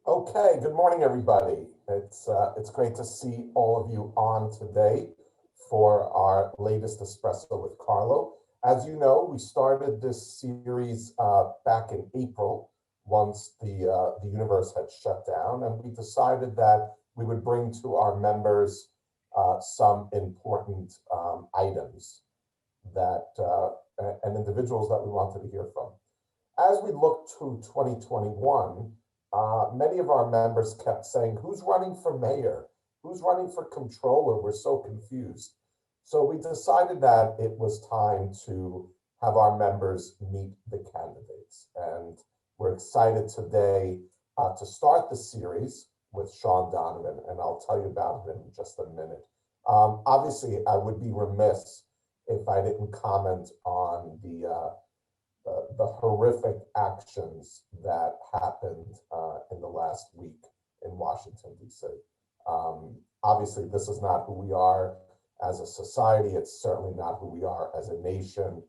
Okay, good morning, everybody. It's great to see all of you on today for our latest Espresso with Carlo. As you know, we started this series back in April once the universe had shut down, and we decided that we would bring to our members some important items that and individuals that we wanted to hear from. As we look to 2021, many of our members kept saying, who's running for mayor? Who's running for controller? We're so confused. So we decided that it was time to have our members meet the candidates. And we're excited today to start the series with Shaun Donovan, and I'll tell you about him in just a minute. Obviously, I would be remiss if I didn't comment on the horrific actions that happened in the last week in Washington, D.C. Obviously, this is not who we are as a society. It's certainly not who we are as a nation.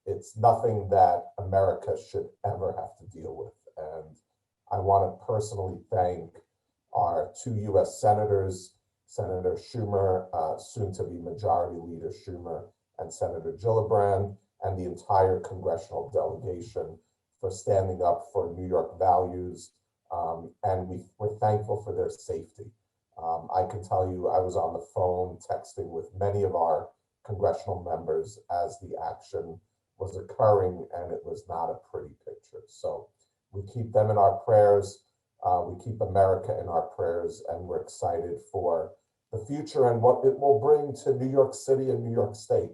It's nothing that America should ever have to deal with. And I want to personally thank our two U.S. senators, Senator Schumer, soon-to-be Majority Leader Schumer, and Senator Gillibrand, and the entire congressional delegation for standing up for New York values. And we're thankful for their safety. I can tell you, I was on the phone texting with many of our congressional members as the action was occurring, and it was not a pretty picture. So we keep them in our prayers. We keep America in our prayers, and we're excited for the future and what it will bring to New York City and New York State.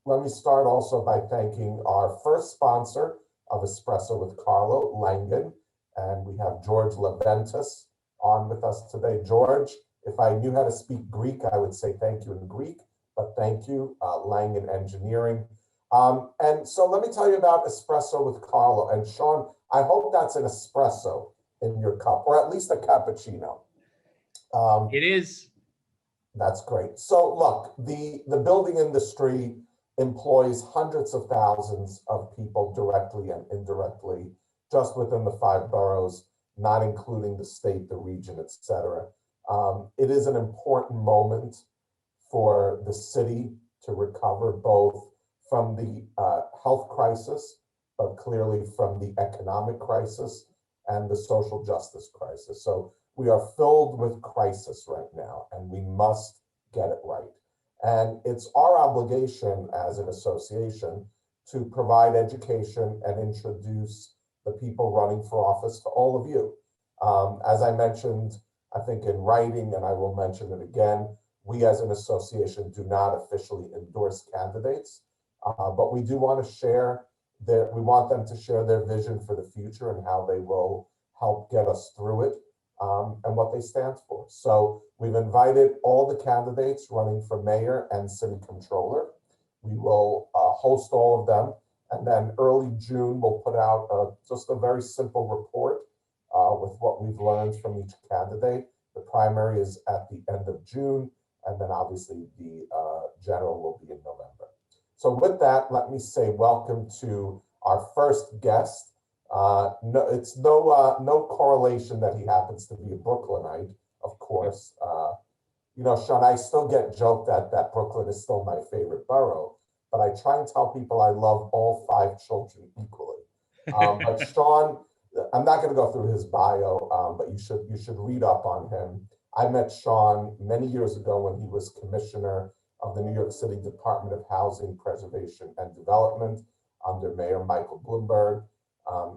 Let me start also by thanking our first sponsor of Espresso with Carlo, Langen, and we have George Leventis on with us today. George, if I knew how to speak Greek, I would say thank you in Greek, but thank you, Langen Engineering. And so let me tell you about Espresso with Carlo. And Shaun, I hope that's an espresso in your cup, or at least a cappuccino. It is. That's great. So look, the building industry employs hundreds of thousands of people directly and indirectly, just within the 5 boroughs, not including the state, the region, et cetera. It is an important moment for the city to recover both from the health crisis, but clearly from the economic crisis and the social justice crisis. So we are filled with crisis right now, and we must get it right. And it's our obligation as an association to provide education and introduce the people running for office to all of you. As I mentioned, I think in writing, and I will mention it again, we as an association do not officially endorse candidates, but we do want to share we want them to share their vision for the future and how they will help get us through it. And what they stand for. So we've invited all the candidates running for mayor and city controller. We will host all of them. And then early June, we'll put out just a very simple report with what we've learned from each candidate. The primary is at the end of June, and then obviously the general will be in November. So with that, let me say welcome to our first guest. No, it's no correlation that he happens to be a Brooklynite, of course. You know, Shaun, I still get joked that Brooklyn is still my favorite borough, but I try and tell people I love all 5 children equally. But Shaun, I'm not going to go through his bio, but you should read up on him. I met Shaun many years ago when he was commissioner of the New York City Department of Housing, Preservation, and Development under Mayor Michael Bloomberg.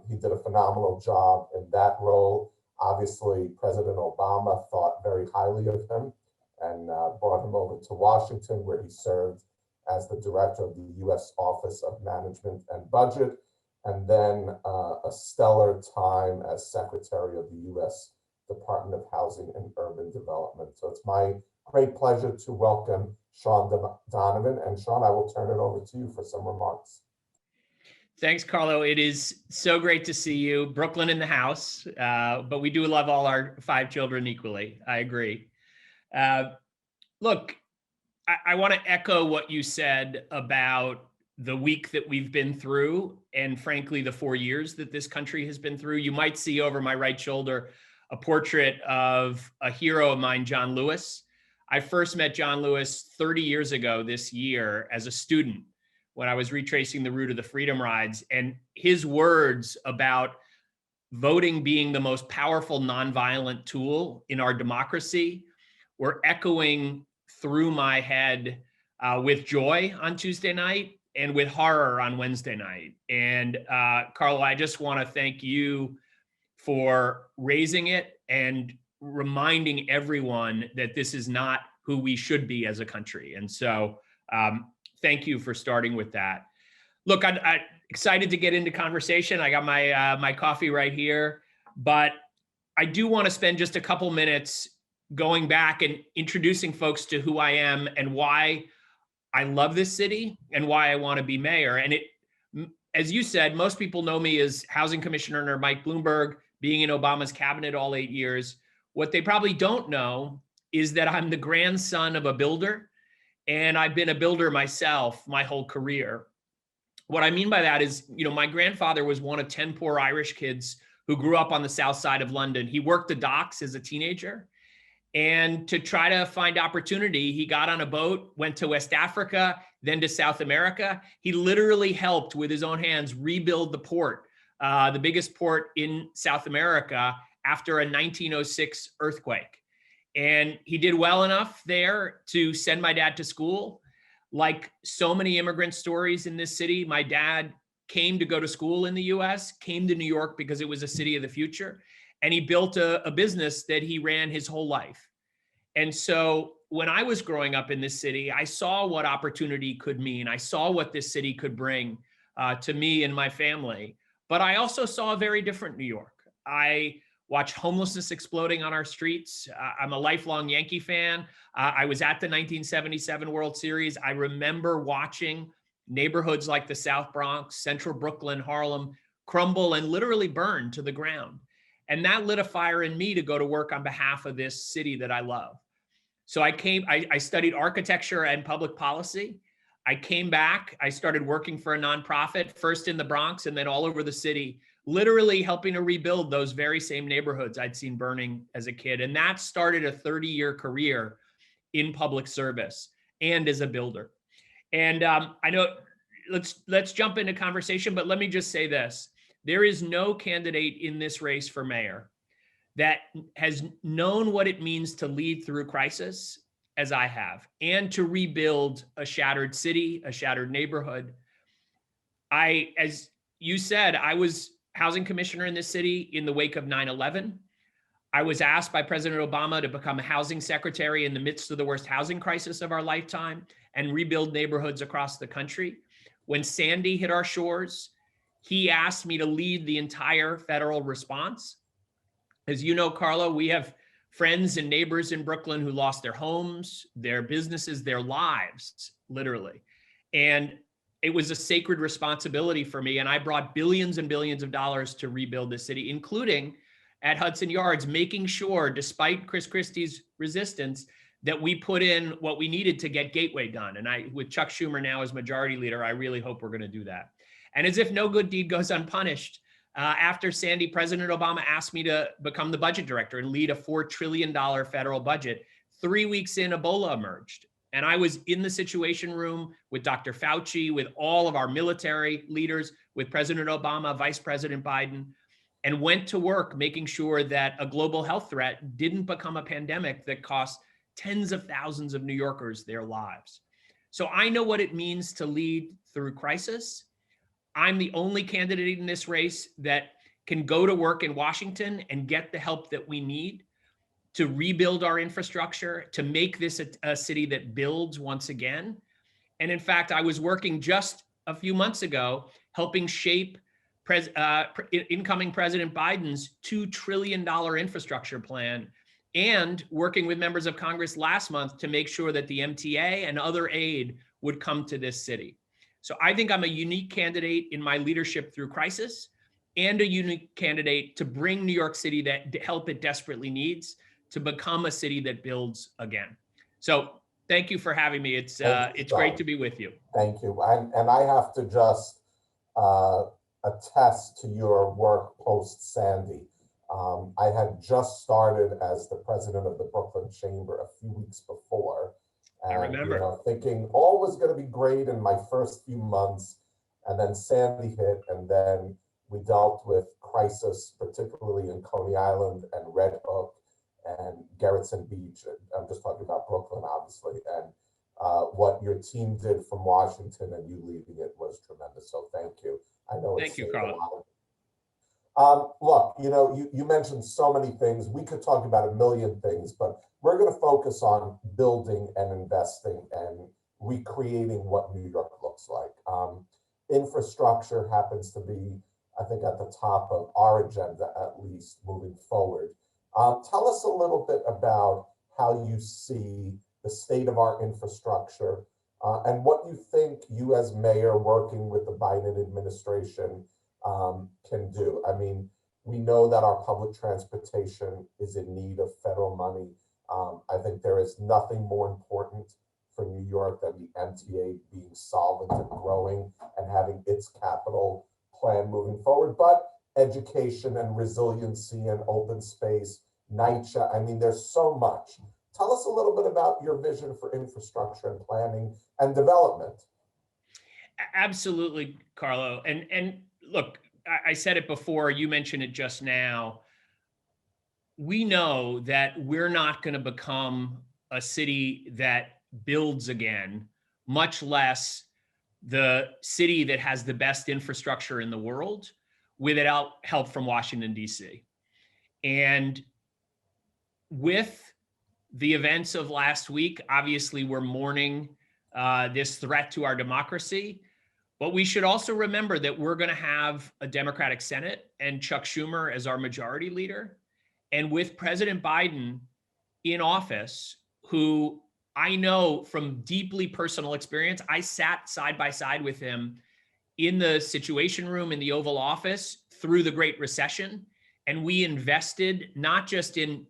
He did a phenomenal job in that role. Obviously, President Obama thought very highly of him and brought him over to Washington, where he served as the director of the U.S. Office of Management and Budget, and then a stellar time as secretary of the U.S. Department of Housing and Urban Development. So it's my great pleasure to welcome Shaun Donovan. And Shaun, I will turn it over to you for some remarks. Thanks, Carlo. It is so great to see you. Brooklyn in the house, but we do love all our 5 children equally. I agree. Look, I want to echo what you said about the week that we've been through, and frankly, the 4 years that this country has been through. You might see over my right shoulder a portrait of a hero of mine, John Lewis. I first met John Lewis 30 years ago this year as a student when I was retracing the route of the Freedom Rides, and his words about voting being the most powerful nonviolent tool in our democracy were echoing through my head with joy on Tuesday night and with horror on Wednesday night. And Carlo, I just want to thank you for raising it and reminding everyone that this is not who we should be as a country. And so thank you for starting with that. Look, I'm excited to get into conversation. I got my coffee right here, but I do want to spend just a couple minutes going back and introducing folks to who I am and why I love this city and why I want to be mayor. And it, as you said, most people know me as Housing Commissioner under Mike Bloomberg, being in Obama's cabinet all 8 years. What they probably don't know is that I'm the grandson of a builder, and I've been a builder myself my whole career. What I mean by that is, you know, my grandfather was one of 10 poor Irish kids who grew up on the south side of London. He worked the docks as a teenager. And to try to find opportunity, he got on a boat, went to West Africa, then to South America. He literally helped with his own hands rebuild the port, the biggest port in South America after a 1906 earthquake. And he did well enough there to send my dad to school. Like so many immigrant stories in this city, my dad came to go to school in the US, came to New York because it was a city of the future. And he built a business that he ran his whole life. And so when I was growing up in this city, I saw what opportunity could mean. I saw what this city could bring to me and my family. But I also saw a very different New York. I watched homelessness exploding on our streets. I'm a lifelong Yankee fan. I was at the 1977 World Series. I remember watching neighborhoods like the South Bronx, Central Brooklyn, Harlem crumble and literally burn to the ground. And that lit a fire in me to go to work on behalf of this city that I love. So I studied architecture and public policy. I came back, I started working for a nonprofit, first in the Bronx and then all over the city, literally helping to rebuild those very same neighborhoods I'd seen burning as a kid. And that started a 30-year career in public service and as a builder. And I know, let's jump into conversation, but let me just say this. There is no candidate in this race for mayor that has known what it means to lead through crisis as I have, and to rebuild a shattered city, a shattered neighborhood. As you said, I was housing commissioner in this city in the wake of 9/11. I was asked by President Obama to become a housing secretary in the midst of the worst housing crisis of our lifetime and rebuild neighborhoods across the country. When Sandy hit our shores, he asked me to lead the entire federal response. As you know, Carlo, we have friends and neighbors in Brooklyn who lost their homes, their businesses, their lives, literally. And it was a sacred responsibility for me. And I brought billions and billions of dollars to rebuild the city, including at Hudson Yards, making sure, despite Chris Christie's resistance, that we put in what we needed to get Gateway done. And with Chuck Schumer now as majority leader, I really hope we're going to do that. And as if no good deed goes unpunished, after Sandy, President Obama asked me to become the budget director and lead a $4 trillion federal budget. 3 weeks in, Ebola emerged. And I was in the Situation Room with Dr. Fauci, with all of our military leaders, with President Obama, Vice President Biden, and went to work making sure that a global health threat didn't become a pandemic that cost tens of thousands of New Yorkers their lives. So I know what it means to lead through crisis. I'm the only candidate in this race that can go to work in Washington and get the help that we need to rebuild our infrastructure, to make this a city that builds once again. And in fact, I was working just a few months ago, helping shape incoming President Biden's $2 trillion infrastructure plan, and working with members of Congress last month to make sure that the MTA and other aid would come to this city. So I think I'm a unique candidate in my leadership through crisis, and a unique candidate to bring New York City that help it desperately needs to become a city that builds again. So Thank you for having me. Thank you, It's great Shaun. to be with you. Thank you. And I have to just uh, attest to your work post Sandy. I had just started as the president of the Brooklyn Chamber a few weeks before, I and remember. thinking all was going to be great in my first few months, and then Sandy hit, and then we dealt with crisis, particularly in Coney Island and Red Hook and Gerritsen Beach. I'm just talking about Brooklyn, obviously, and what your team did from Washington and you leading it was tremendous. So thank you. I know it Thank you, saved a Carlo. lot of. Look, you mentioned so many things. We could talk about a million things, but we're going to focus on building and investing and recreating what New York looks like. Infrastructure happens to be, I think, at the top of our agenda, at least moving forward. Tell us a little bit about how you see the state of our infrastructure and what you think you as mayor working with the Biden administration can do. I mean, we know that our public transportation is in need of federal money. I think there is nothing more important for New York than the MTA being solvent and growing and having its capital plan moving forward. But education and resiliency and open space, NYCHA, I mean, there's so much. Tell us a little bit about your vision for infrastructure and planning and development. Absolutely, Carlo. And look, I said it before, you mentioned it just now. We know that we're not going to become a city that builds again, much less the city that has the best infrastructure in the world without help from Washington, D.C. And with the events of last week, obviously we're mourning this threat to our democracy. But we should also remember that we're going to have a Democratic Senate and Chuck Schumer as our majority leader. And with President Biden in office, who I know from deeply personal experience, I sat side by side with him in the Situation Room in the Oval Office through the Great Recession. And we invested not just in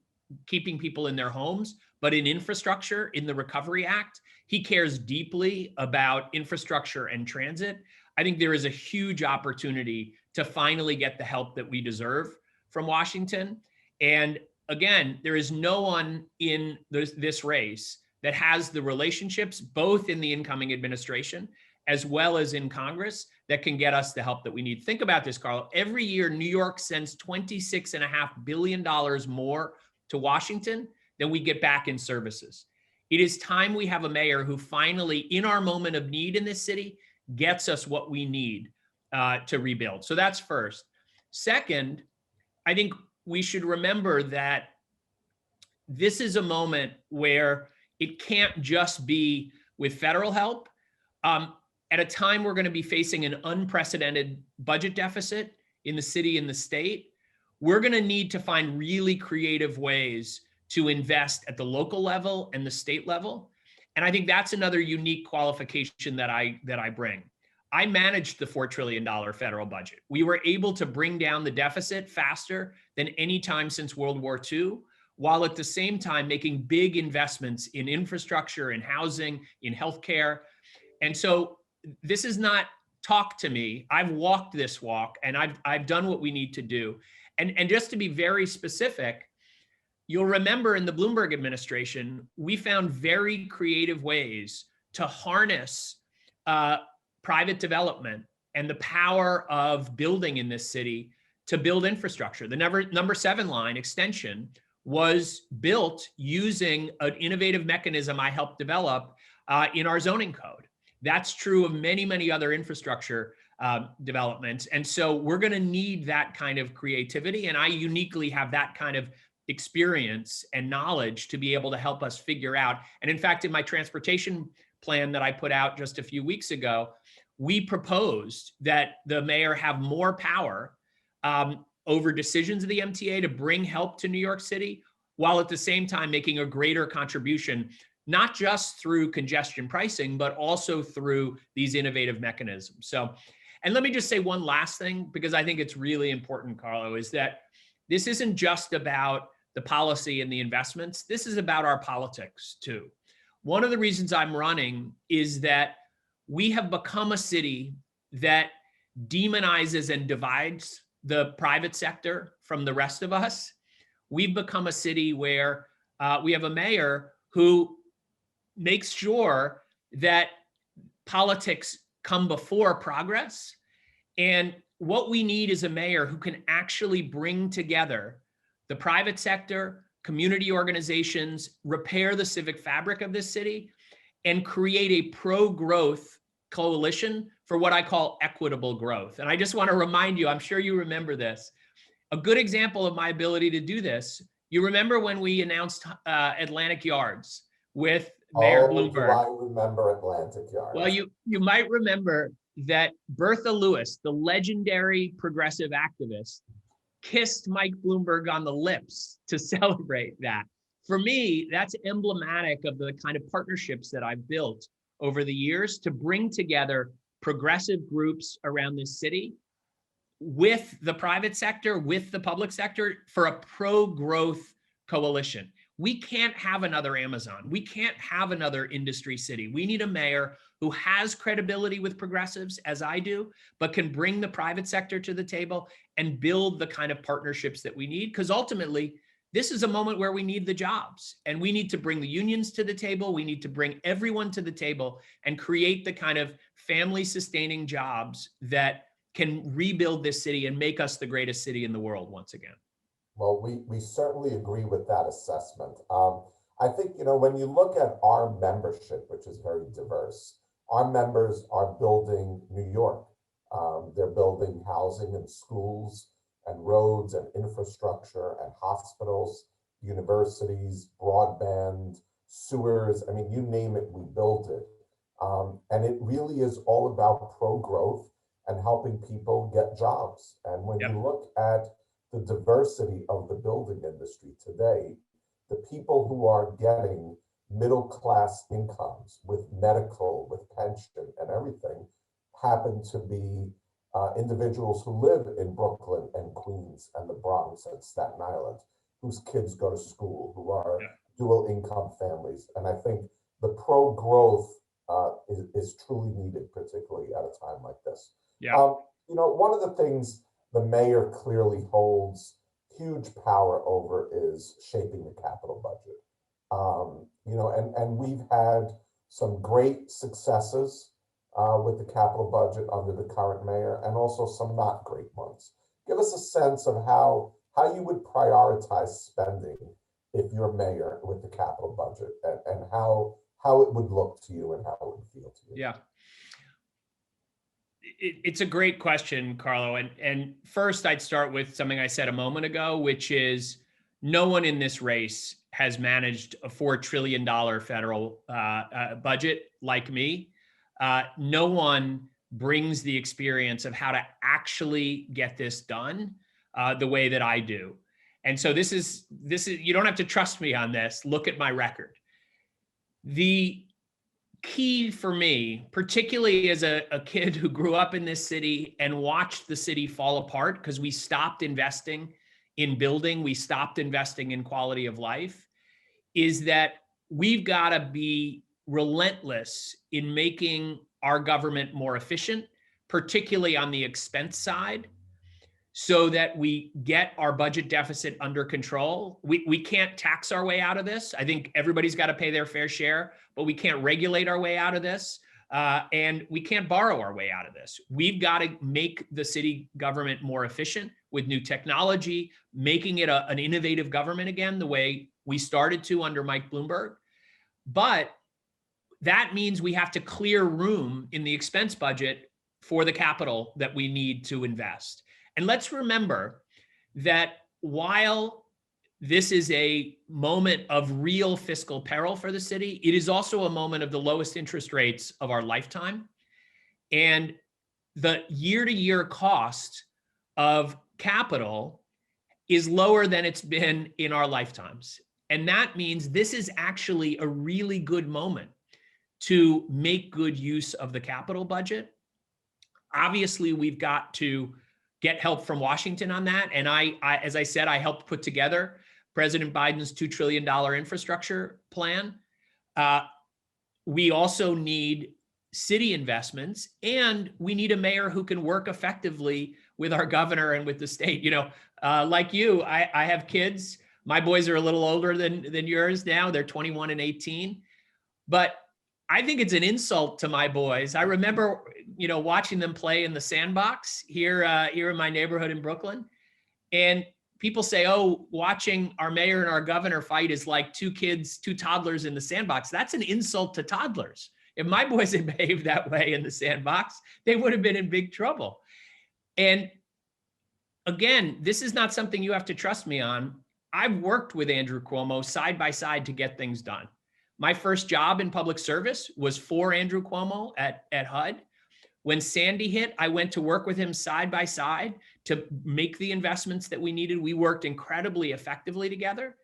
keeping people in their homes, but in infrastructure, in the Recovery Act. He cares deeply about infrastructure and transit. I think there is a huge opportunity to finally get the help that we deserve from Washington. And again, there is no one in this race that has the relationships, both in the incoming administration as well as in Congress, that can get us the help that we need. Think about this, Carlo. Every year, New York sends $26.5 billion more to Washington than we get back in services. It is time we have a mayor who finally, in our moment of need in this city, gets us what we need to rebuild. So that's first. Second, I think we should remember that this is a moment where it can't just be with federal help. At a time we're going to be facing an unprecedented budget deficit in the city and the state, we're going to need to find really creative ways to invest at the local level and the state level. And I think that's another unique qualification that I bring. I managed the $4 trillion federal budget. We were able to bring down the deficit faster than any time since World War II, while at the same time making big investments in infrastructure, in housing, in healthcare. And so this is not talk to me. I've walked this walk and I've done what we need to do. And just to be very specific, you'll remember in the Bloomberg administration, we found very creative ways to harness private development and the power of building in this city to build infrastructure. The number 7 line extension was built using an innovative mechanism I helped develop in our zoning code. That's true of many, many other infrastructure developments. And so we're going to need that kind of creativity. And I uniquely have that kind of experience and knowledge to be able to help us figure out. And in fact, in my transportation plan that I put out just a few weeks ago, we proposed that the mayor have more power over decisions of the MTA to bring help to New York City, while at the same time making a greater contribution, not just through congestion pricing, but also through these innovative mechanisms. So, and let me just say one last thing, because I think it's really important, Carlo, is that this isn't just about the policy and the investments. This is about our politics too. one of the reasons I'm running is that we have become a city that demonizes and divides the private sector from the rest of us. We've become a city where we have a mayor who makes sure that politics come before progress. And what we need is a mayor who can actually bring together the private sector, community organizations, repair the civic fabric of this city, and create a pro-growth coalition for what I call equitable growth. And I just want to remind you, I'm sure you remember this, a good example of my ability to do this. You remember when we announced Atlantic Yards with Mayor Bloomberg? Do I remember Atlantic Yards? Well, you might remember that Bertha Lewis, the legendary progressive activist, kissed Mike Bloomberg on the lips to celebrate that. For me, that's emblematic of the kind of partnerships that I've built over the years to bring together progressive groups around this city with the private sector, with the public sector, for a pro-growth coalition. We can't have another Amazon. We can't have another industry city. We need a mayor who has credibility with progressives, as I do, but can bring the private sector to the table and build the kind of partnerships that we need. Because ultimately, this is a moment where we need the jobs, and we need to bring the unions to the table. We need to bring everyone to the table and create the kind of family-sustaining jobs that can rebuild this city and make us the greatest city in the world once again. Well, we certainly agree with that assessment. I think, when you look at our membership, which is very diverse, our members are building New York. They're building housing and schools and roads and infrastructure and hospitals, universities, broadband, sewers. I mean, you name it, we build it. And it really is all about pro-growth and helping people get jobs. And when you look at the diversity of the building industry today, the people who are getting middle-class incomes with medical, with pension and everything happen to be individuals who live in Brooklyn and Queens and the Bronx and Staten Island, whose kids go to school, who are dual income families. And I think the pro-growth is truly needed, particularly at a time like this. One of the things the mayor clearly holds huge power over is shaping the capital budget. And we've had some great successes with the capital budget under the current mayor, and also some not great ones. Give us a sense of how you would prioritize spending if you're mayor with the capital budget, and how it would look to you and how it would feel to you. Yeah. It's a great question, Carlo. And first, I'd start with something I said a moment ago, which is no one in this race has managed a $4 trillion federal budget like me. No one brings the experience of how to actually get this done the way that I do. And so this is, you don't have to trust me on this. Look at my record. The key for me, particularly as a kid who grew up in this city and watched the city fall apart because we stopped investing in building, we stopped investing in quality of life, is that we've got to be relentless in making our government more efficient, particularly on the expense side, so that we get our budget deficit under control. We can't tax our way out of this. I think everybody's got to pay their fair share, but we can't regulate our way out of this. And we can't borrow our way out of this. We've got to make the city government more efficient with new technology, making it an innovative government again, the way we started to under Mike Bloomberg. But that means we have to clear room in the expense budget for the capital that we need to invest. And let's remember that while this is a moment of real fiscal peril for the city, it is also a moment of the lowest interest rates of our lifetime. And the year-to-year cost of capital is lower than it's been in our lifetimes. And that means this is actually a really good moment to make good use of the capital budget. Obviously, we've got to get help from Washington on that. And I as I said, I helped put together President Biden's $2 trillion infrastructure plan. we also need city investments, and we need a mayor who can work effectively with our governor and with the state. You know, like you, I have kids. My boys are a little older than yours now. They're 21 and 18. But I think it's an insult to my boys. I remember, you know, watching them play in the sandbox here in my neighborhood in Brooklyn. And people say, oh, watching our mayor and our governor fight is like two toddlers in the sandbox. That's an insult to toddlers. If my boys had behaved that way in the sandbox, they would have been in big trouble. And again, this is not something you have to trust me on. I've worked with Andrew Cuomo side by side to get things done. My first job in public service was for Andrew Cuomo at HUD. When Sandy hit, I went to work with him side by side to make the investments that we needed. We worked incredibly effectively together.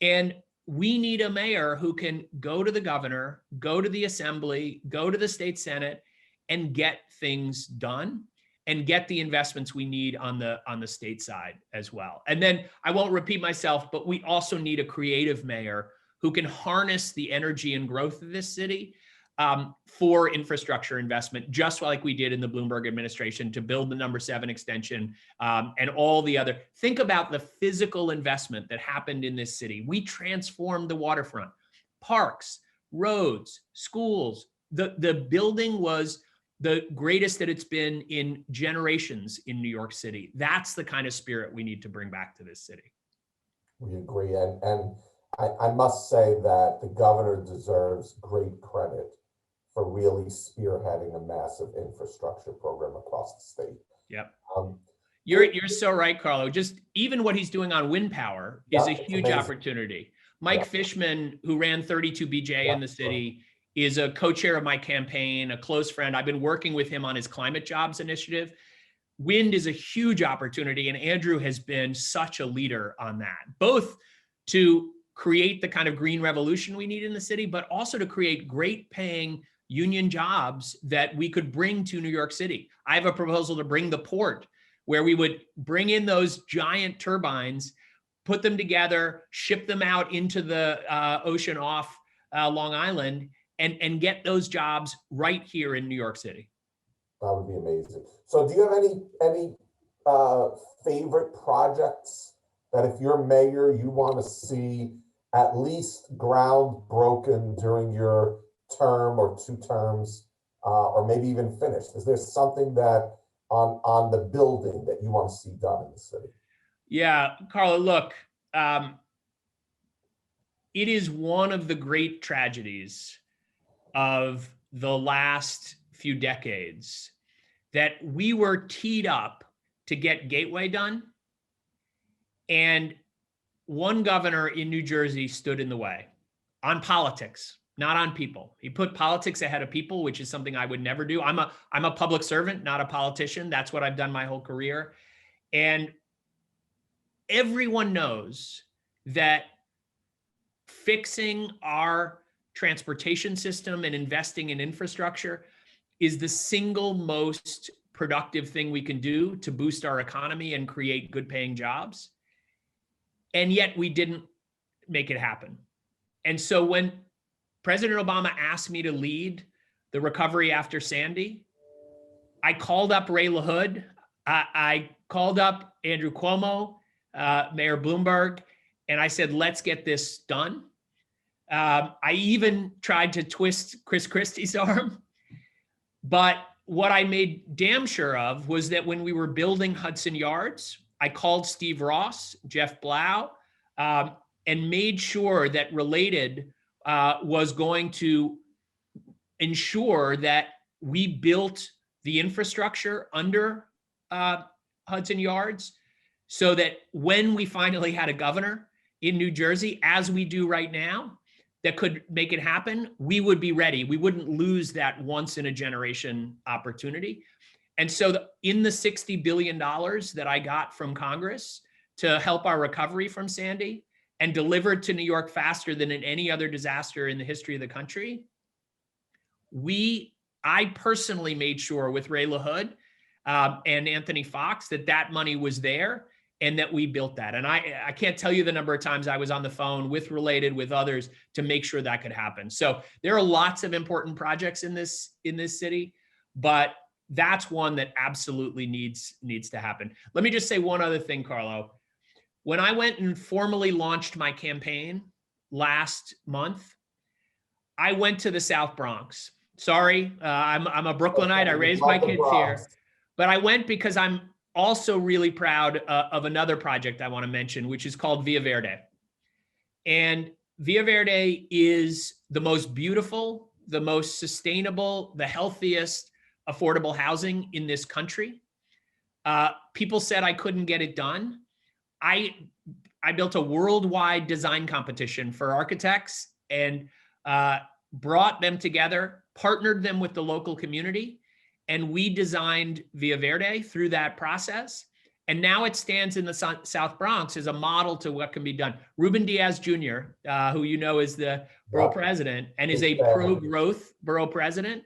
And we need a mayor who can go to the governor, go to the assembly, go to the state senate, and get things done and get the investments we need on the state side as well. And then I won't repeat myself, but we also need a creative mayor who can harness the energy and growth of this city for infrastructure investment, just like we did in the Bloomberg administration to build the number 7 extension and all the other. Think about the physical investment that happened in this city. We transformed the waterfront, parks, roads, schools. The building was the greatest that it's been in generations in New York City. That's the kind of spirit we need to bring back to this city. We agree. And I must say that the governor deserves great credit for really spearheading a massive infrastructure program across the state. Yep. You're so right, Carlo. Just even what he's doing on wind power is a huge opportunity. Mike Fishman, who ran 32BJ in the city, is a co-chair of my campaign, a close friend. I've been working with him on his climate jobs initiative. Wind is a huge opportunity, and Andrew has been such a leader on that, both to create the kind of green revolution we need in the city, but also to create great paying union jobs that we could bring to New York City. I have a proposal to bring the port, where we would bring in those giant turbines, put them together, ship them out into the ocean off Long Island, and get those jobs right here in New York City. That would be amazing. So do you have any favorite projects that if you're mayor, you want to see at least ground broken during your term or 2 terms, or maybe even finished? Is there something that on the building that you want to see done in the city? Yeah, Carlo, look, it is one of the great tragedies of the last few decades that we were teed up to get Gateway done, and one governor in New Jersey stood in the way on politics, not on people. He put politics ahead of people, which is something I would never do. I'm a public servant, not a politician. That's what I've done my whole career. And everyone knows that fixing our transportation system and investing in infrastructure is the single most productive thing we can do to boost our economy and create good paying jobs. And yet we didn't make it happen. And so when President Obama asked me to lead the recovery after Sandy, I called up Ray LaHood. I called up Andrew Cuomo, Mayor Bloomberg, and I said, let's get this done. I even tried to twist Chris Christie's arm. But what I made damn sure of was that when we were building Hudson Yards, I called Steve Ross, Jeff Blau, and made sure that Related was going to ensure that we built the infrastructure under Hudson Yards so that when we finally had a governor in New Jersey, as we do right now, that could make it happen, we would be ready. We wouldn't lose that once in a generation opportunity. And so in the $60 billion that I got from Congress to help our recovery from Sandy and delivered to New York faster than in any other disaster in the history of the country, I personally made sure with Ray LaHood and Anthony Fox that money was there. and that we built that. And I can't tell you the number of times I was on the phone with Related, with others, to make sure that could happen. So there are lots of important projects in this city, but that's one that absolutely needs to happen. Let me just say one other thing, Carlo. When I went and formally launched my campaign last month, I went to the South Bronx. Sorry, I'm a Brooklynite. I raised my kids here, but I went because I'm also really proud of another project I want to mention, which is called Via Verde. And Via Verde is the most beautiful, the most sustainable, the healthiest affordable housing in this country. People said I couldn't get it done. I built a worldwide design competition for architects and brought them together, partnered them with the local community, and we designed Via Verde through that process. And now it stands in the South Bronx as a model to what can be done. Ruben Diaz Jr., who you know is the borough president and is a pro-growth borough president,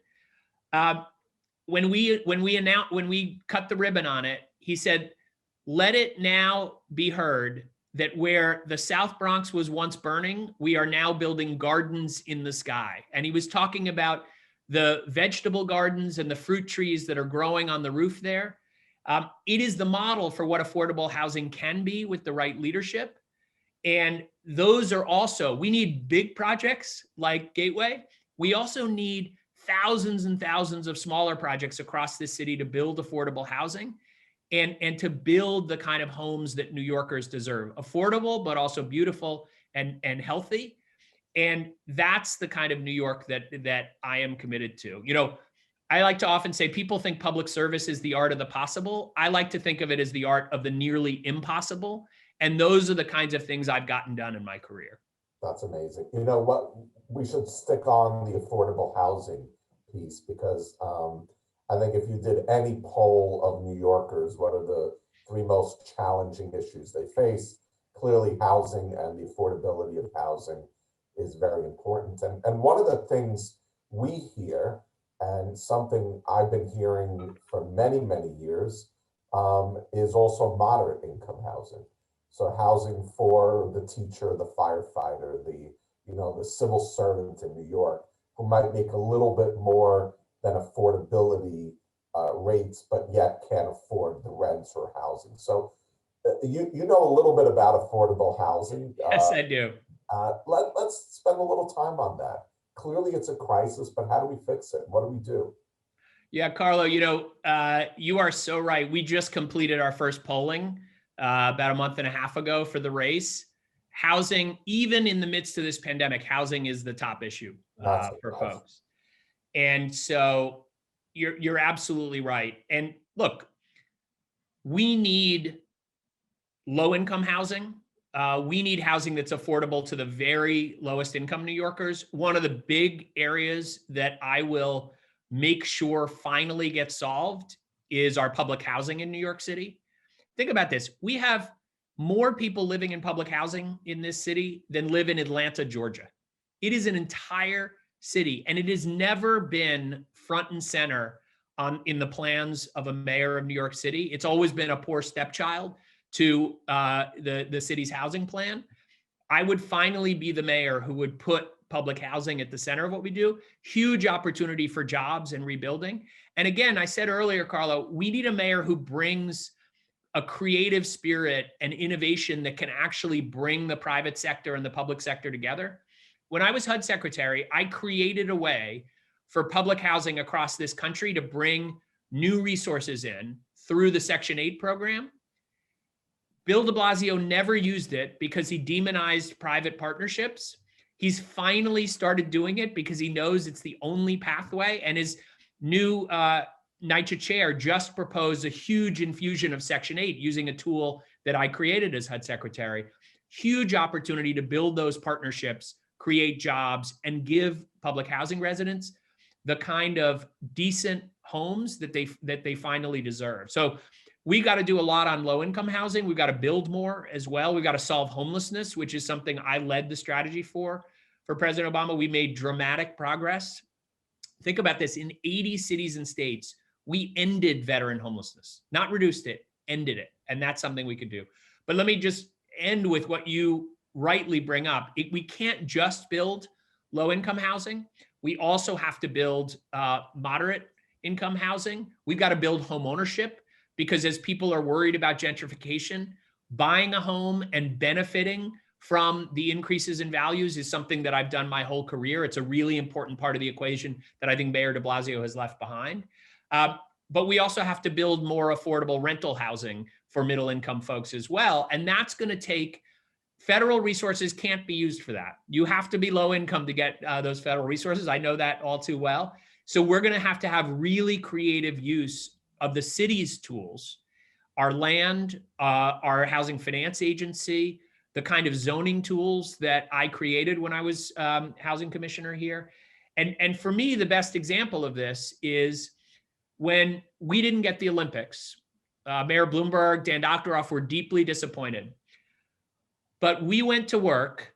when we cut the ribbon on it, he said, "Let it now be heard that where the South Bronx was once burning, we are now building gardens in the sky." And he was talking about the vegetable gardens and the fruit trees that are growing on the roof there. It is the model for what affordable housing can be with the right leadership. And those are also, we need big projects like Gateway. We also need thousands and thousands of smaller projects across this city to build affordable housing and to build the kind of homes that New Yorkers deserve. Affordable, but also beautiful and healthy. And that's the kind of New York that I am committed to. You know, I like to often say people think public service is the art of the possible. I like to think of it as the art of the nearly impossible. And those are the kinds of things I've gotten done in my career. That's amazing. You know what? We should stick on the affordable housing piece because I think if you did any poll of New Yorkers, what are the three most challenging issues they face? Clearly, housing and the affordability of housing is very important. And one of the things we hear, and something I've been hearing for many, many years, is also moderate income housing. So housing for the teacher, the firefighter, the civil servant in New York, who might make a little bit more than affordability rates, but yet can't afford the rents or housing. So you know a little bit about affordable housing. Yes, I do. Let's spend a little time on that. Clearly it's a crisis, but how do we fix it? What do we do? Yeah, Carlo, you are so right. We just completed our first polling about a month and a half ago for the race. Housing, even in the midst of this pandemic, housing is the top issue for folks. And so you're absolutely right. And look, we need low-income housing. We need housing that's affordable to the very lowest income New Yorkers. One of the big areas that I will make sure finally gets solved is our public housing in New York City. Think about this. We have more people living in public housing in this city than live in Atlanta, Georgia. It is an entire city, and it has never been front and center in the plans of a mayor of New York City. It's always been a poor stepchild to the city's housing plan. I would finally be the mayor who would put public housing at the center of what we do. Huge opportunity for jobs and rebuilding. And again, I said earlier, Carlo, we need a mayor who brings a creative spirit and innovation that can actually bring the private sector and the public sector together. When I was HUD secretary, I created a way for public housing across this country to bring new resources in through the Section 8 program. Bill de Blasio never used it because he demonized private partnerships. He's finally started doing it because he knows it's the only pathway, and his new NYCHA chair just proposed a huge infusion of Section 8 using a tool that I created as HUD secretary. Huge opportunity to build those partnerships, create jobs, and give public housing residents the kind of decent homes that they finally deserve. So we got to do a lot on low-income housing. We've got to build more as well. We've got to solve homelessness, which is something I led the strategy for President Obama. We made dramatic progress. Think about this. In 80 cities and states, we ended veteran homelessness, not reduced it, ended it. And that's something we could do. But let me just end with what you rightly bring up. We can't just build low income housing. We also have to build moderate income housing. We've got to build home ownership, because as people are worried about gentrification, buying a home and benefiting from the increases in values is something that I've done my whole career. It's a really important part of the equation that I think Mayor de Blasio has left behind. But we also have to build more affordable rental housing for middle income folks as well. And that's going to take federal resources. Can't be used for that. You have to be low income to get those federal resources. I know that all too well. So we're going to have really creative use of the city's tools, our land, our housing finance agency, the kind of zoning tools that I created when I was housing commissioner here. And for me, the best example of this is when we didn't get the Olympics. Mayor Bloomberg, Dan Doctoroff were deeply disappointed. But we went to work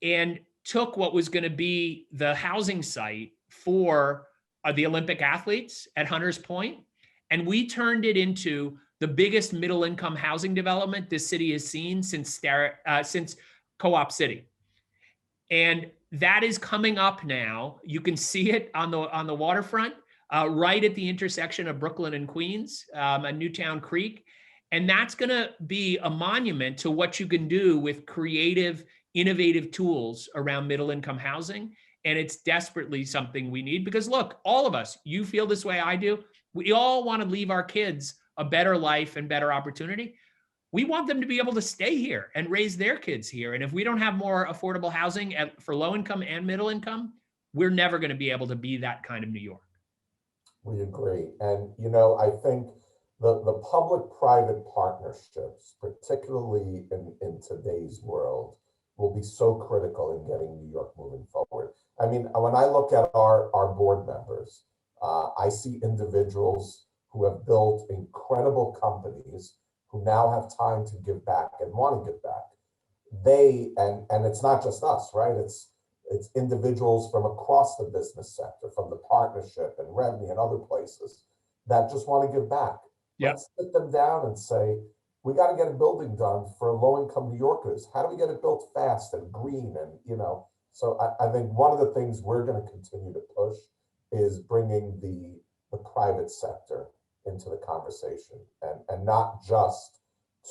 and took what was going to be the housing site for the Olympic athletes at Hunters Point, and we turned it into the biggest middle income housing development this city has seen since Co-op City. And that is coming up now. You can see it on the waterfront, right at the intersection of Brooklyn and Queens, at Newtown Creek. And that's going to be a monument to what you can do with creative, innovative tools around middle income housing. And it's desperately something we need, because look, all of us, you feel this way, I do. We all want to leave our kids a better life and better opportunity. We want them to be able to stay here and raise their kids here. And if we don't have more affordable housing for low income and middle income, we're never going to be able to be that kind of New York. We agree. And, I think the public-private partnerships, particularly in today's world, will be so critical in getting New York moving forward. I mean, when I look at our board members, I see individuals who have built incredible companies who now have time to give back and want to give back. And it's not just us, right? It's individuals from across the business sector, from the partnership and revenue and other places that just want to give back. Yep. Let's sit them down and say, we got to get a building done for low-income New Yorkers. How do we get it built fast and green? And, so I think one of the things we're going to continue to push is bringing the private sector into the conversation, and not just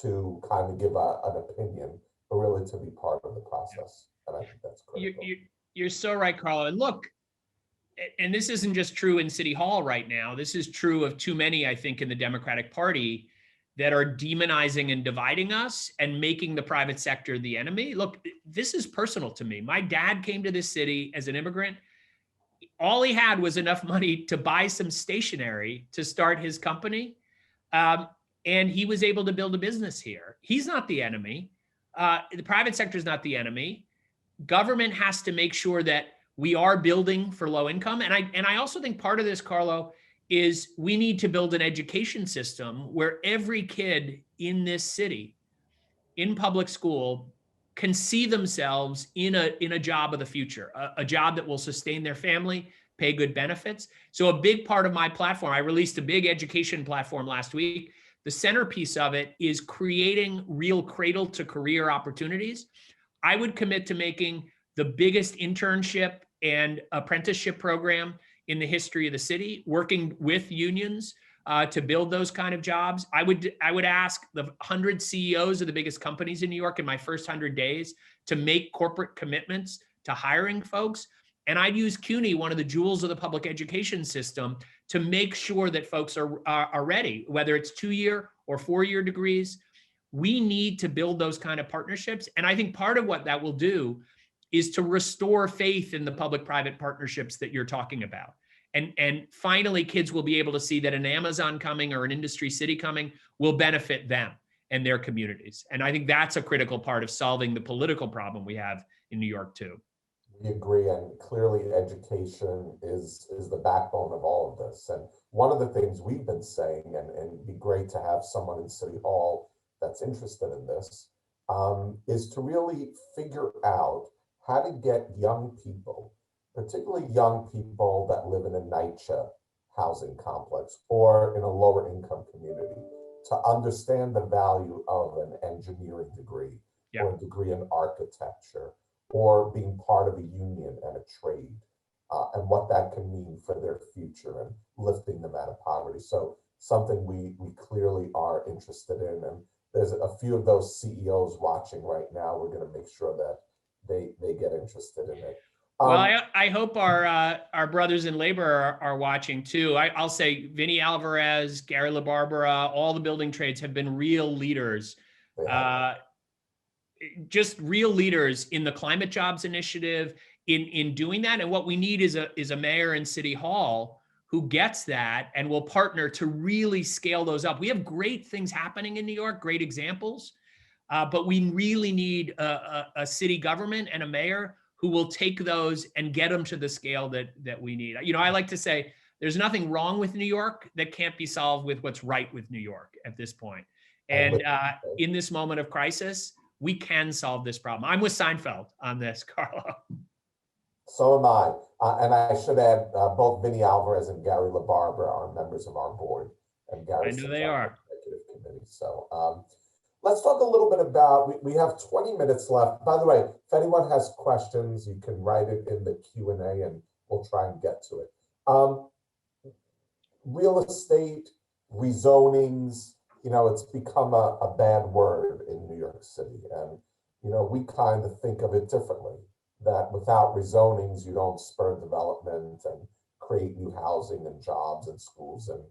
to kind of give an opinion, but really to be part of the process. And I think that's critical. You're so right, Carlo. And look, and this isn't just true in City Hall right now. This is true of too many, I think, in the Democratic Party that are demonizing and dividing us and making the private sector the enemy. Look, this is personal to me. My dad came to this city as an immigrant. All he had was enough money to buy some stationery to start his company. And he was able to build a business here. He's not the enemy. The private sector is not the enemy. Government has to make sure that we are building for low income. And I also think part of this, Carlo, is we need to build an education system where every kid in this city, in public school, can see themselves in a job of the future, a job that will sustain their family, pay good benefits. So a big part of my platform, I released a big education platform last week. The centerpiece of it is creating real cradle to career opportunities. I would commit to making the biggest internship and apprenticeship program in the history of the city, working with unions to build those kind of jobs. I would ask the 100 CEOs of the biggest companies in New York in my first 100 days to make corporate commitments to hiring folks. And I'd use CUNY, one of the jewels of the public education system, to make sure that folks are ready, whether it's 2-year or 4-year degrees. We need to build those kind of partnerships. And I think part of what that will do is to restore faith in the public-private partnerships that you're talking about. And finally, kids will be able to see that an Amazon coming or an industry city coming will benefit them and their communities. And I think that's a critical part of solving the political problem we have in New York too. We agree, and clearly education is the backbone of all of this. And one of the things we've been saying, and it'd be great to have someone in City Hall that's interested in this, is to really figure out how to get young people, particularly young people that live in a NYCHA housing complex or in a lower income community, to understand the value of an engineering degree Yeah. or a degree in architecture or being part of a union and a trade, and what that can mean for their future and lifting them out of poverty. So something we clearly are interested in, and there's a few of those CEOs watching right now. We're going to make sure that they get interested in it. Well, I hope our brothers in labor are watching too. I'll say Vinny Alvarez, Gary LaBarbera, all the building trades have been real leaders, just real leaders in the climate jobs initiative in doing that. And what we need is a mayor and city hall who gets that and will partner to really scale those up. We have great things happening in New York, great examples, but we really need a city government and a mayor who will take those and get them to the scale that we need. You know, I like to say there's nothing wrong with New York that can't be solved with what's right with New York at this point. And in this moment of crisis, we can solve this problem. I'm with Seinfeld on this, Carlo. So am I. And I should add, both Vinny Alvarez and Gary LaBarbera are members of our board. And Gary I know they are. Executive committee. So let's talk a little bit about, we have 20 minutes left. By the way, if anyone has questions, you can write it in the Q&A and we'll try and get to it. Real estate, rezonings, you know, it's become a bad word in New York City. And, you know, we kind of think of it differently, that without rezonings, you don't spur development and create new housing and jobs and schools and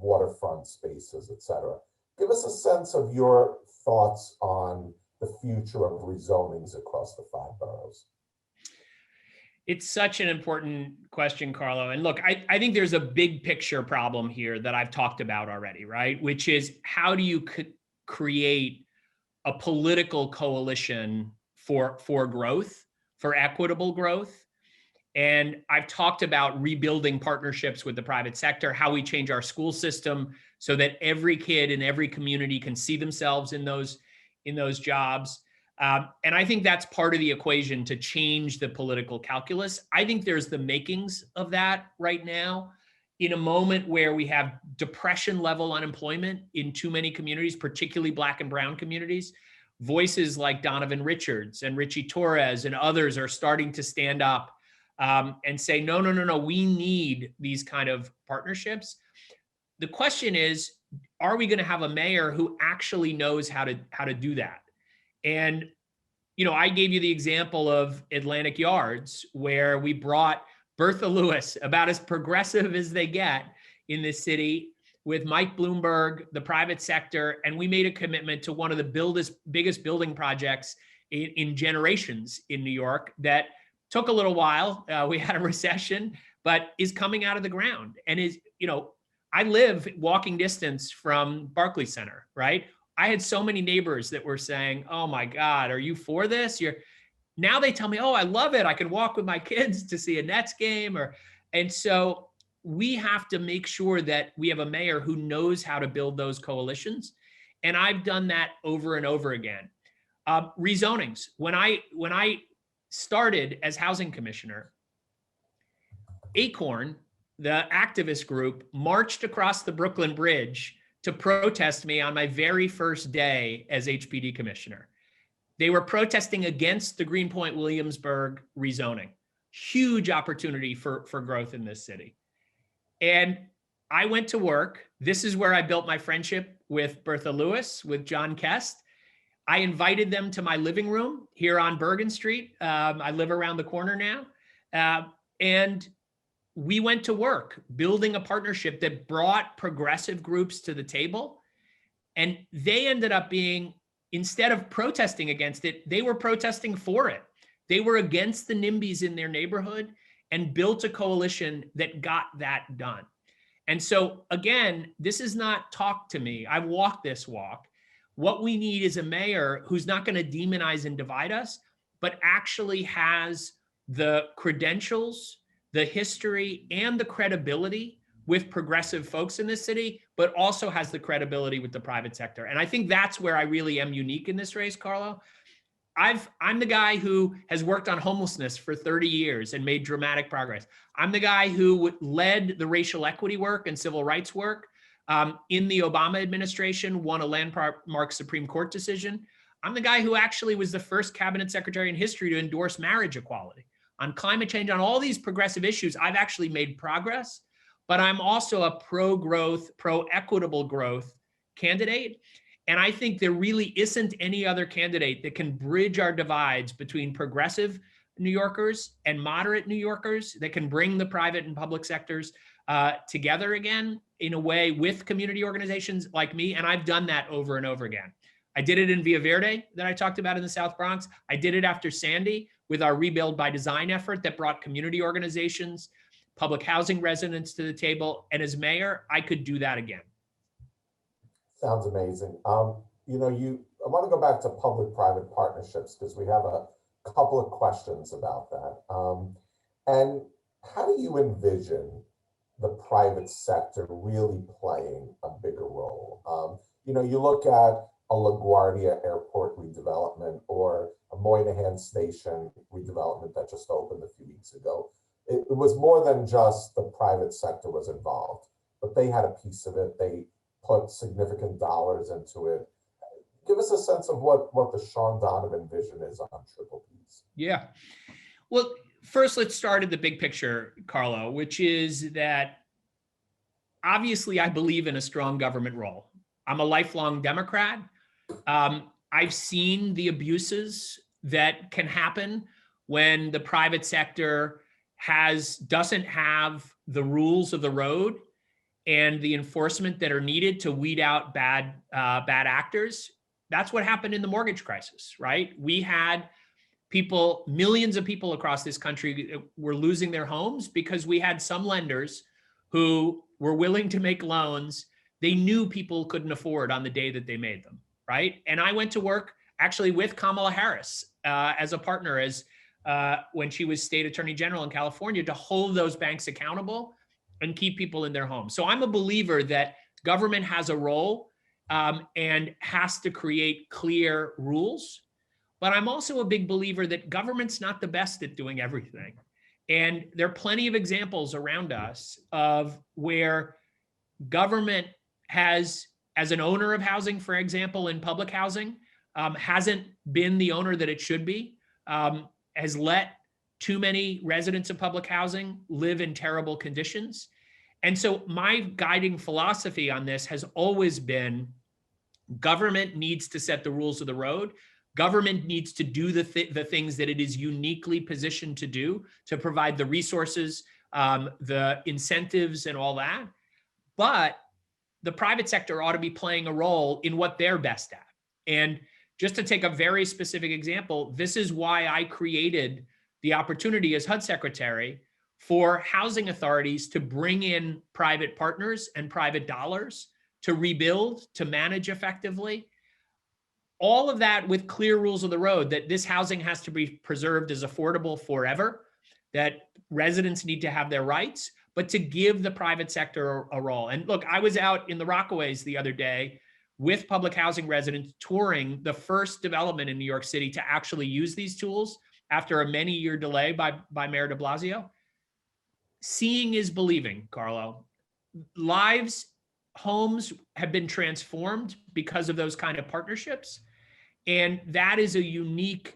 waterfront spaces, et cetera. Give us a sense of your thoughts on the future of rezonings across the 5 boroughs. It's such an important question, Carlo. And look, I think there's a big picture problem here that I've talked about already, right? Which is, how do you create a political coalition for growth, for equitable growth? And I've talked about rebuilding partnerships with the private sector, how we change our school system so that every kid in every community can see themselves in those jobs. And I think that's part of the equation to change the political calculus. I think there's the makings of that right now, in a moment where we have depression level unemployment in too many communities, particularly Black and brown communities. Voices like Donovan Richards and Richie Torres and others are starting to stand up and say, no, we need these kind of partnerships. The question is, are we going to have a mayor who actually knows how to do that? And, you know, I gave you the example of Atlantic Yards, where we brought Bertha Lewis, about as progressive as they get in this city, with Mike Bloomberg, the private sector, and we made a commitment to one of the biggest building projects in generations in New York that took a little while. We had a recession, but is coming out of the ground and is, you know, I live walking distance from Barclays Center, right? I had so many neighbors that were saying, oh my God, are you for this? Now they tell me, oh, I love it. I can walk with my kids to see a Nets game. And so we have to make sure that we have a mayor who knows how to build those coalitions. And I've done that over and over again. Rezonings. When I started as housing commissioner, Acorn, the activist group, marched across the Brooklyn Bridge to protest me on my very first day as HPD commissioner. They were protesting against the Greenpoint Williamsburg rezoning. Huge opportunity for growth in this city. And I went to work. This is where I built my friendship with Bertha Lewis, with John Kest. I invited them to my living room here on Bergen Street. I live around the corner now. And we went to work building a partnership that brought progressive groups to the table. And they ended up being, instead of protesting against it, they were protesting for it. They were against the NIMBYs in their neighborhood and built a coalition that got that done. And so again, this is not talk to me. I've walked this walk. What we need is a mayor who's not going to demonize and divide us, but actually has the credentials, the history, and the credibility with progressive folks in this city, but also has the credibility with the private sector. And I think that's where I really am unique in this race, Carlo. I'm the guy who has worked on homelessness for 30 years and made dramatic progress. I'm the guy who led the racial equity work and civil rights work in the Obama administration, won a landmark Supreme Court decision. I'm the guy who actually was the first cabinet secretary in history to endorse marriage equality. On climate change, on all these progressive issues, I've actually made progress, but I'm also a pro-growth, pro-equitable growth candidate. And I think there really isn't any other candidate that can bridge our divides between progressive New Yorkers and moderate New Yorkers, that can bring the private and public sectors together again in a way with community organizations like me. And I've done that over and over again. I did it in Villa Verde that I talked about in the South Bronx. I did it after Sandy with our Rebuild by Design effort that brought community organizations, public housing residents to the table. And as mayor, I could do that again. Sounds amazing. I want to go back to public-private partnerships because we have a couple of questions about that. And how do you envision the private sector really playing a bigger role? You look at a LaGuardia Airport redevelopment or a Moynihan Station redevelopment that just opened a few weeks ago. It was more than just the private sector was involved, but they had a piece of it. They put significant dollars into it. Give us a sense of what the Shaun Donovan vision is on Triple Ps. Yeah. Well, first, let's start at the big picture, Carlo, which is that obviously I believe in a strong government role. I'm a lifelong Democrat. I've seen the abuses that can happen when the private sector doesn't have the rules of the road and the enforcement that are needed to weed out bad actors. That's what happened in the mortgage crisis, right? We had millions of people across this country were losing their homes because we had some lenders who were willing to make loans they knew people couldn't afford on the day that they made them, right? And I went to work actually with Kamala Harris as a partner when she was state attorney general in California to hold those banks accountable and keep people in their homes. So I'm a believer that government has a role and has to create clear rules. But I'm also a big believer that government's not the best at doing everything. And there are plenty of examples around us of where government has, as an owner of housing, for example, in public housing, hasn't been the owner that it should be, has let too many residents of public housing live in terrible conditions. And so my guiding philosophy on this has always been government needs to set the rules of the road. Government needs to do the things that it is uniquely positioned to do, to provide the resources, the incentives and all that. But the private sector ought to be playing a role in what they're best at. And just to take a very specific example, this is why I created the opportunity as HUD secretary for housing authorities to bring in private partners and private dollars to rebuild, to manage effectively. All of that with clear rules of the road, that this housing has to be preserved as affordable forever, that residents need to have their rights, but to give the private sector a role. And look, I was out in the Rockaways the other day with public housing residents touring the first development in New York City to actually use these tools after a many-year delay by Mayor de Blasio. Seeing is believing, Carlo. Lives, homes have been transformed because of those kind of partnerships. And that is a unique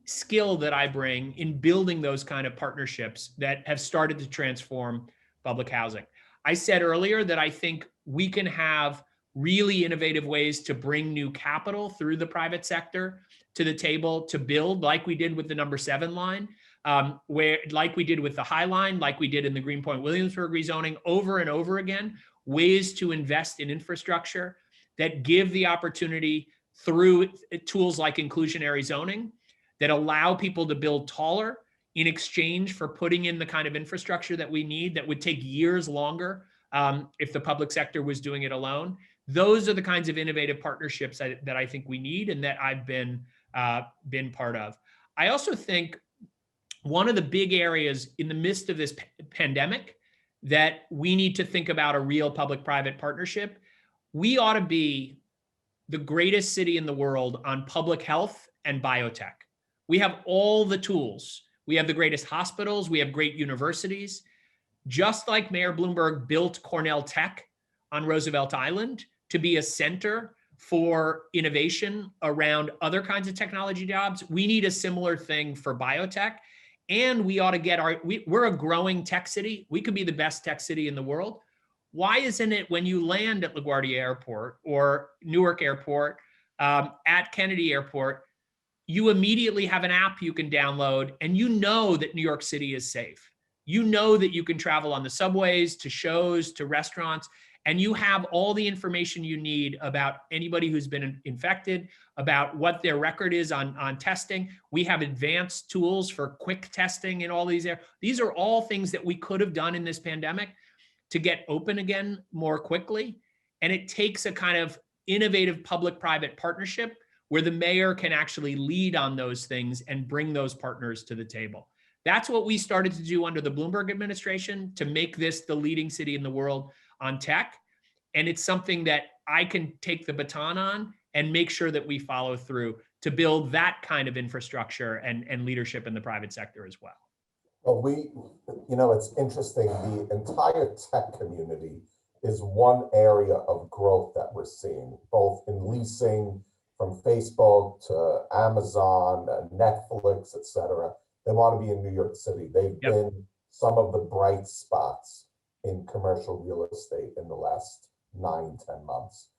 skill that I bring in building those kind of partnerships that have started to transform public housing. I said earlier that I think we can have really innovative ways to bring new capital through the private sector to the table to build, like we did with the number 7 line, like we did with the High Line, like we did in the Greenpoint Williamsburg rezoning, over and over again, ways to invest in infrastructure that give the opportunity through tools like inclusionary zoning that allow people to build taller in exchange for putting in the kind of infrastructure that we need that would take years longer if the public sector was doing it alone. Those are the kinds of innovative partnerships that I think we need and that I've been part of. I also think one of the big areas in the midst of this pandemic that we need to think about a real public-private partnership, we ought to be the greatest city in the world on public health and biotech. We have all the tools. We have the greatest hospitals. We have great universities. Just like Mayor Bloomberg built Cornell Tech on Roosevelt Island to be a center for innovation around other kinds of technology jobs. We need a similar thing for biotech. And we ought to get we're a growing tech city. We could be the best tech city in the world. Why isn't it when you land at LaGuardia Airport or Newark Airport, at Kennedy Airport, you immediately have an app you can download and you know that New York City is safe. You know that you can travel on the subways, to shows, to restaurants, and you have all the information you need about anybody who's been infected, about what their record is on testing. We have advanced tools for quick testing in all these areas. These are all things that we could have done in this pandemic to get open again more quickly. And it takes a kind of innovative public-private partnership where the mayor can actually lead on those things and bring those partners to the table. That's what we started to do under the Bloomberg administration to make this the leading city in the world on tech. And it's something that I can take the baton on and make sure that we follow through to build that kind of infrastructure and leadership in the private sector as well. Well, it's interesting. The entire tech community is one area of growth that we're seeing, both in leasing, from Facebook to Amazon, Netflix, et cetera. They want to be in New York City. They've been some of the bright spots in commercial real estate in the last 9-10 months.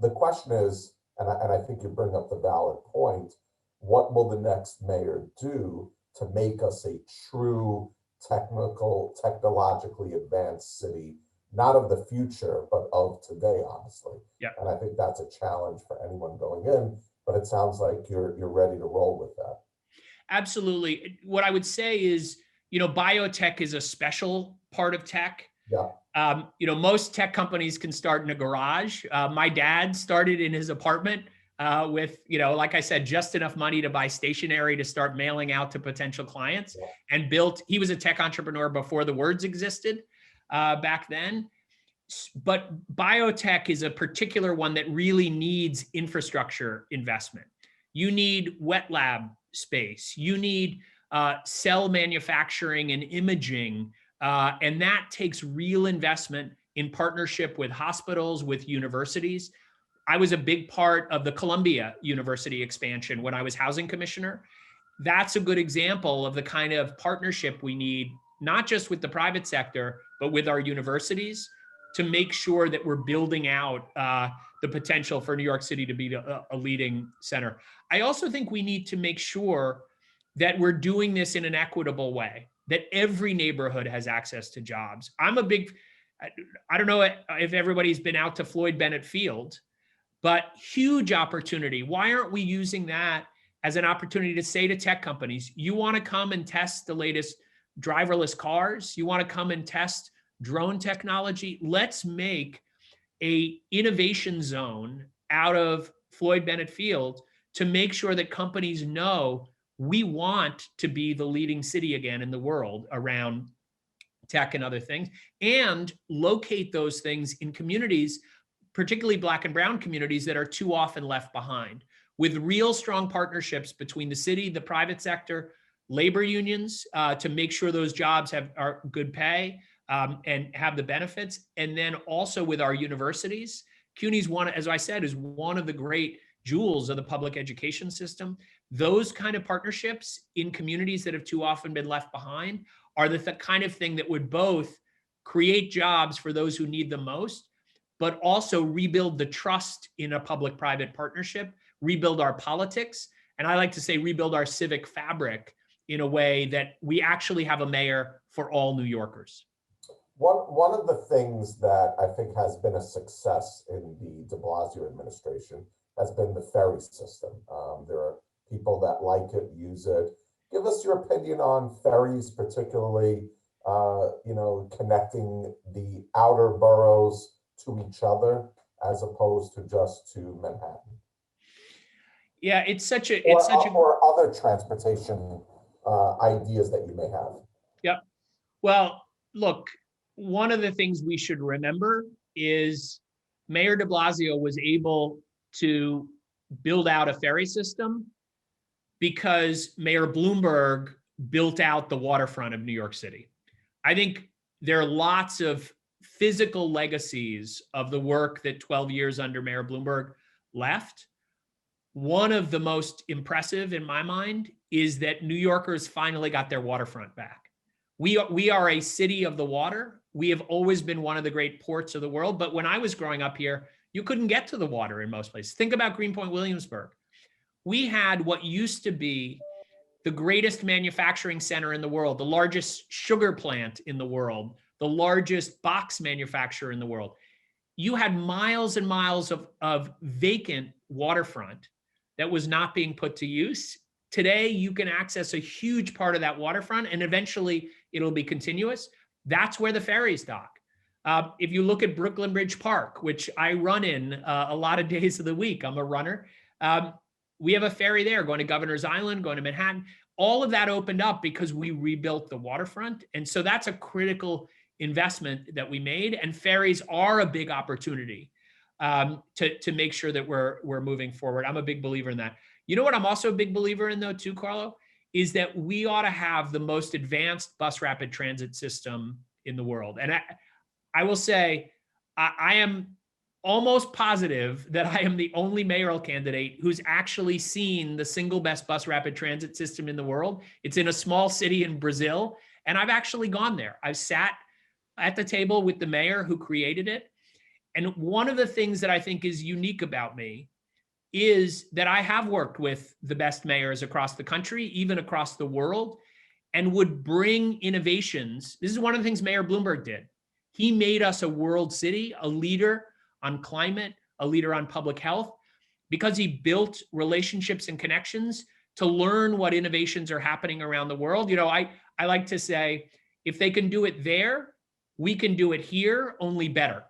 The question is, and I think you bring up the valid point, what will the next mayor do to make us a true technologically advanced city, not of the future, but of today, honestly. Yeah. And I think that's a challenge for anyone going in, but it sounds like you're ready to roll with that. Absolutely. What I would say is, biotech is a special part of tech. Yeah. Most tech companies can start in a garage. My dad started in his apartment with, like I said, just enough money to buy stationery to start mailing out to potential clients, and he was a tech entrepreneur before the words existed back then. But biotech is a particular one that really needs infrastructure investment. You need wet lab space. You need cell manufacturing and imaging. And that takes real investment in partnership with hospitals, with universities. I was a big part of the Columbia University expansion when I was housing commissioner. That's a good example of the kind of partnership we need, not just with the private sector, but with our universities, to make sure that we're building out the potential for New York City to be a leading center. I also think we need to make sure that we're doing this in an equitable way, that every neighborhood has access to jobs. I don't know if everybody's been out to Floyd Bennett Field, but huge opportunity. Why aren't we using that as an opportunity to say to tech companies, you want to come and test the latest driverless cars? You want to come and test drone technology? Let's make a innovation zone out of Floyd Bennett Field to make sure that companies know we want to be the leading city again in the world around tech and other things, and locate those things in communities, particularly Black and brown communities, that are too often left behind, with real strong partnerships between the city, the private sector, labor unions, to make sure those jobs are good pay and have the benefits. And then also with our universities. CUNY's one, as I said, is one of the great jewels of the public education system. Those kind of partnerships in communities that have too often been left behind are the kind of thing that would both create jobs for those who need them most, but also rebuild the trust in a public-private partnership, rebuild our politics, and I like to say rebuild our civic fabric in a way that we actually have a mayor for all New Yorkers. One of the things that I think has been a success in the de Blasio administration has been the ferry system. There are people that like it, use it. Give us your opinion on ferries, particularly, connecting the outer boroughs to each other as opposed to just to Manhattan. Yeah, or other transportation ideas that you may have. Yeah. Well, look, one of the things we should remember is Mayor de Blasio was able to build out a ferry system because Mayor Bloomberg built out the waterfront of New York City. I think there are lots of physical legacies of the work that 12 years under Mayor Bloomberg left, one of the most impressive in my mind is that New Yorkers finally got their waterfront back. We are a city of the water. We have always been one of the great ports of the world. But when I was growing up here, you couldn't get to the water in most places. Think about Greenpoint, Williamsburg. We had what used to be the greatest manufacturing center in the world, the largest sugar plant in the world, the largest box manufacturer in the world. You had miles and miles of vacant waterfront that was not being put to use. Today, you can access a huge part of that waterfront, and eventually it'll be continuous. That's where the ferries dock. If you look at Brooklyn Bridge Park, which I run in a lot of days of the week, I'm a runner. We have a ferry there going to Governor's Island, going to Manhattan. All of that opened up because we rebuilt the waterfront. And so that's a critical investment that we made. And ferries are a big opportunity to make sure that we're moving forward. I'm a big believer in that. You know what I'm also a big believer in though too, Carlo, is that we ought to have the most advanced bus rapid transit system in the world. And I will say, I am almost positive that I am the only mayoral candidate who's actually seen the single best bus rapid transit system in the world. It's in a small city in Brazil, and I've actually gone there. I've sat at the table with the mayor who created it. And one of the things that I think is unique about me is that I have worked with the best mayors across the country, even across the world, and would bring innovations. This is one of the things Mayor Bloomberg did. He made us a world city, a leader on climate, a leader on public health, because he built relationships and connections to learn what innovations are happening around the world. You know, I like to say, if they can do it there, we can do it here, only better.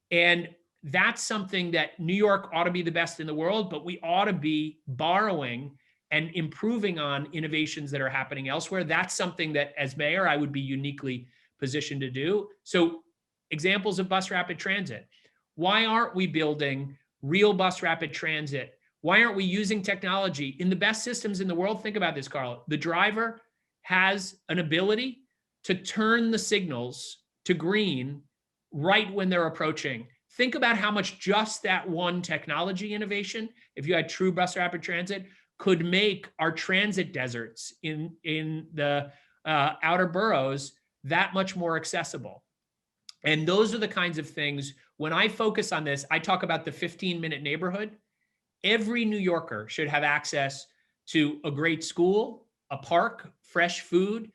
And that's something that New York ought to be the best in the world, but we ought to be borrowing and improving on innovations that are happening elsewhere. That's something that as mayor, I would be uniquely positioned to do. So examples of bus rapid transit. Why aren't we building real bus rapid transit? Why aren't we using technology in the best systems in the world? Think about this, Carlo. The driver has an ability to turn the signals to green right when they're approaching. Think about how much just that one technology innovation, if you had true bus rapid transit, could make our transit deserts in the outer boroughs that much more accessible. And those are the kinds of things, when I focus on this, I talk about the 15-minute neighborhood. Every New Yorker should have access to a great school, a park, fresh food,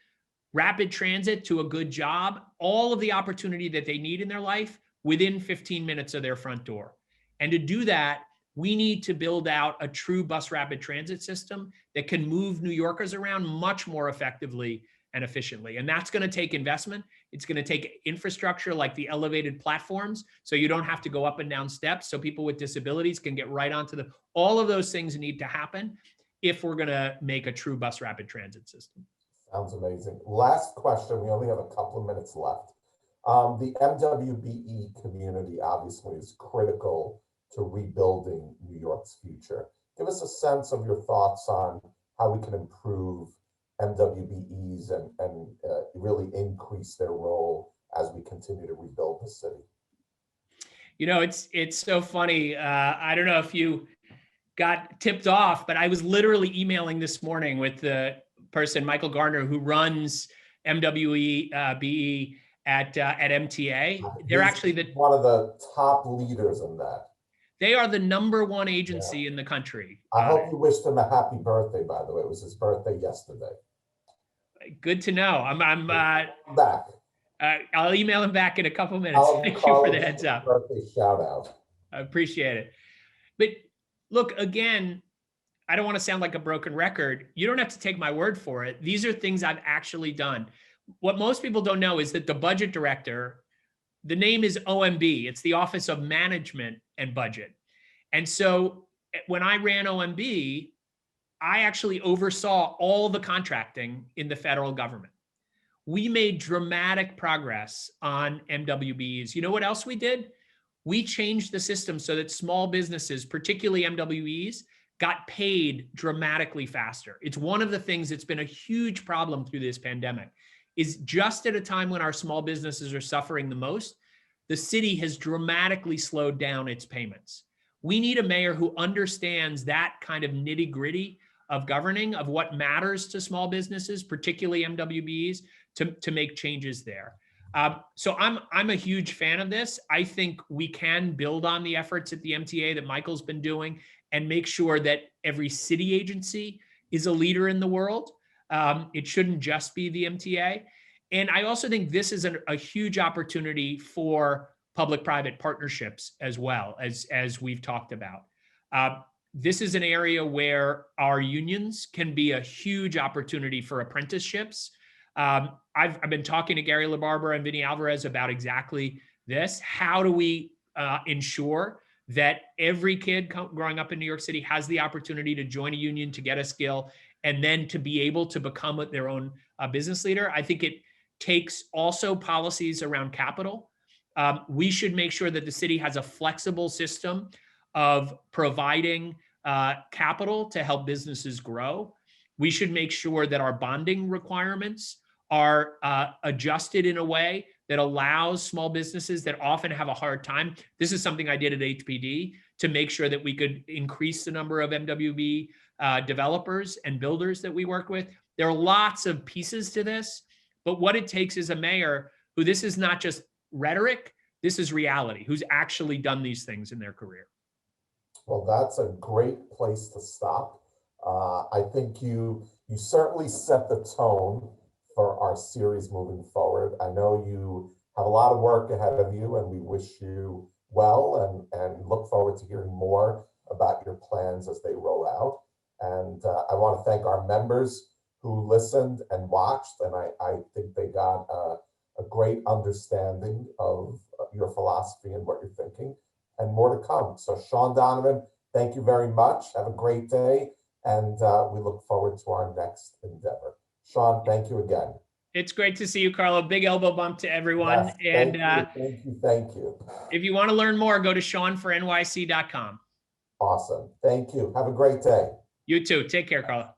rapid transit to a good job, all of the opportunity that they need in their life within 15 minutes of their front door. And to do that, we need to build out a true bus rapid transit system that can move New Yorkers around much more effectively and efficiently. And that's going to take investment. It's going to take infrastructure like the elevated platforms, so you don't have to go up and down steps, so people with disabilities can get right onto the, all of those things need to happen if we're going to make a true bus rapid transit system. Sounds amazing. Last question. We only have a couple of minutes left. The MWBE community obviously is critical to rebuilding New York's future. Give us a sense of your thoughts on how we can improve MWBEs and really increase their role as we continue to rebuild the city. You know, it's so funny. I don't know if you got tipped off, but I was literally emailing this morning with the person, Michael Gardner, who runs MWBE at MTA. They're actually one of the top leaders in that. They are the #1 agency in the country. I hope you wished him a happy birthday, by the way. It was his birthday yesterday. Good to know. I'm back. I'll email him back in a couple minutes. Thank you for the heads up. Birthday shout out. I appreciate it. But look, again, I don't want to sound like a broken record. You don't have to take my word for it. These are things I've actually done. What most people don't know is that the budget director, the name is OMB. It's the Office of Management and Budget. And so when I ran OMB, I actually oversaw all the contracting in the federal government. We made dramatic progress on MWBs. You know what else we did? We changed the system so that small businesses, particularly MWBs, got paid dramatically faster. It's one of the things that's been a huge problem through this pandemic, is just at a time when our small businesses are suffering the most, the city has dramatically slowed down its payments. We need a mayor who understands that kind of nitty-gritty of governing, of what matters to small businesses, particularly MWBs, to make changes there. So I'm a huge fan of this. I think we can build on the efforts at the MTA that Michael's been doing and make sure that every city agency is a leader in the world. It shouldn't just be the MTA. And I also think this is a huge opportunity for public-private partnerships as well, as we've talked about. This is an area where our unions can be a huge opportunity for apprenticeships. I've been talking to Gary LaBarbera and Vinny Alvarez about exactly this. How do we ensure that every kid growing up in New York City has the opportunity to join a union, to get a skill, and then to be able to become their own business leader? I think it takes also policies around capital. We should make sure that the city has a flexible system of providing capital to help businesses grow. We should make sure that our bonding requirements are adjusted in a way that allows small businesses that often have a hard time. This is something I did at HPD to make sure that we could increase the number of MWB developers and builders that we work with. There are lots of pieces to this, but what it takes is a mayor who, this is not just rhetoric, this is reality, who's actually done these things in their career. Well, that's a great place to stop. I think you certainly set the tone for our series moving forward. I know you have a lot of work ahead of you, and we wish you well and look forward to hearing more about your plans as they roll out. And I want to thank our members who listened and watched, and I think they got a great understanding of your philosophy and what you're thinking, and more to come. So Shaun, Donovan, thank you very much. Have a great day, and we look forward to our next endeavor. Shaun, thank you again. It's great to see you, Carlo. Big elbow bump to everyone. Yes, and thank you. If you want to learn more, go to ShaunForNYC.com. Awesome. Thank you. Have a great day. You too. Take care, Carlo.